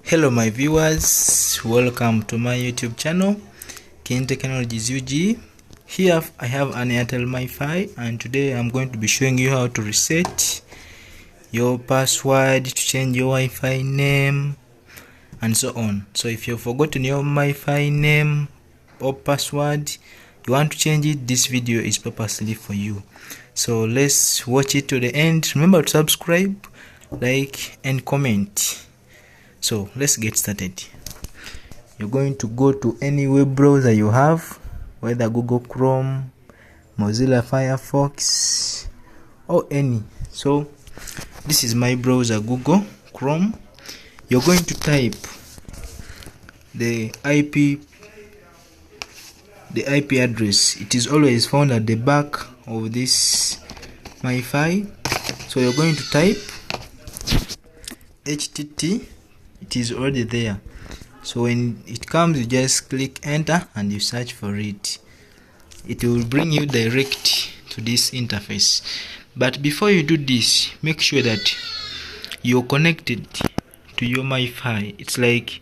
Hello my viewers, welcome to my YouTube channel King Technologies UG. Here I have an Airtel MiFi, and today I'm going to be showing you how to reset your password, to change your Wi-Fi name and so on. So if you've forgotten your MiFi name or password, you want to change it, this video is purposely for you. So let's watch it to the end. Remember to subscribe, like and comment. So let's get started. You're going to go to any web browser you have, whether Google Chrome, Mozilla Firefox or any. So this is my browser, Google Chrome. You're going to type the IP address. It is always found at the back of this MiFi. So you're going to type HTTP. It is already there. So when it comes, you just click enter and you search for it. It will bring you direct to this interface. But before you do this, make sure that you're connected to your MiFi. It's like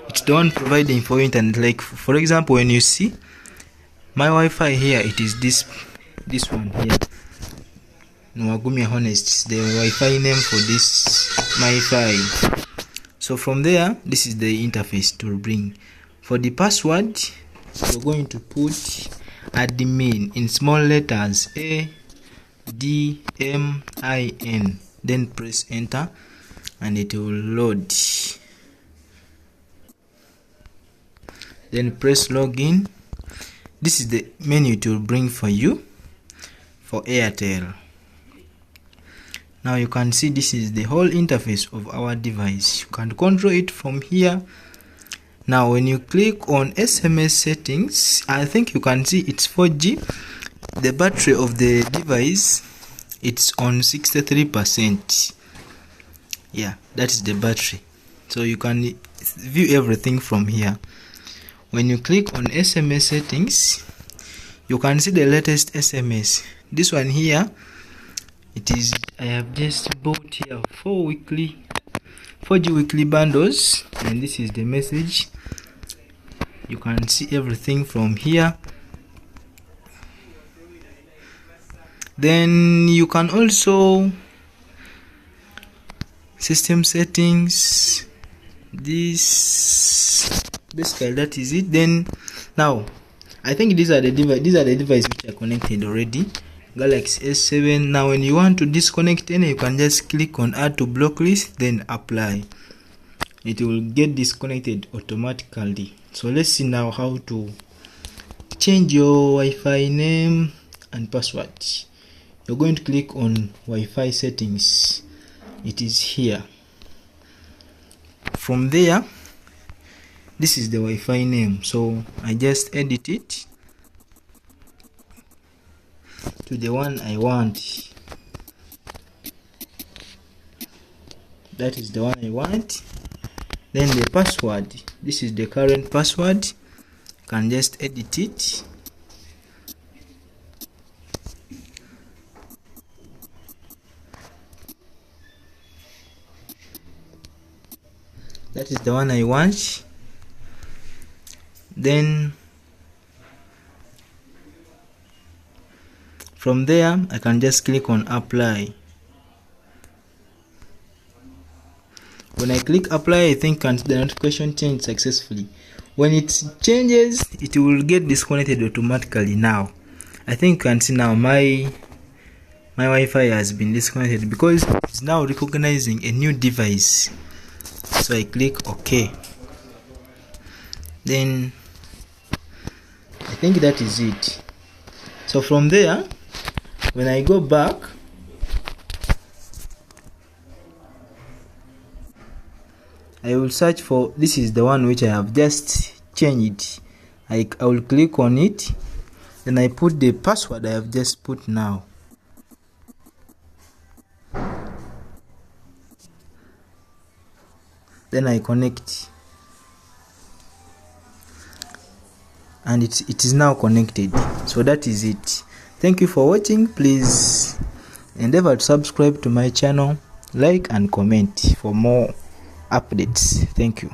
it's the one providing for internet. Like for example, when you see my Wi-Fi here, it is this one here. Nwagumia Honest is the Wi-Fi name for this MiFi. So from there, this is the interface to bring. For the password, you're going to put admin in small letters, ADMIN. Then press enter and it will load. Then press login. This is the menu it will bring for you for Airtel. Now you can see this is the whole interface of our device. You can control it from here. Now when you click on SMS settings, I think you can see it's 4G. The battery of the device, it's on 63%. Yeah, that is the battery. So you can view everything from here. When you click on SMS settings, you can see the latest SMS. This one here, it is, I have just bought here 4G weekly bundles, and this is the message. You can see everything from here. Then you can also system settings, this basically that is it. Then now I think these are the devices which are connected already. Galaxy S7. Now when you want to disconnect any, you can just click on add to block list, then apply. It will get disconnected automatically. So let's see now how to change your Wi-Fi name and password. You're going to click on Wi-Fi settings. It is here. From there, this is the Wi-Fi name. So I just edit it to the one I want. That is the one I want. Then the password, this is the current password. You can just edit it. That is the one I want. Then from there, I can just click on apply. When I click apply, I think the notification changed successfully. When it changes, it will get disconnected automatically. Now I think you can see now my Wi-Fi has been disconnected because it's now recognizing a new device. So I click OK. Then I think that is it. So from there, when I go back, I will search for, this is the one which I have just changed. I will click on it, then I put the password I have just put now. Then I connect, and it is now connected. So that is it. Thank you for watching. Please endeavor to subscribe to my channel like and comment for more updates. Thank you.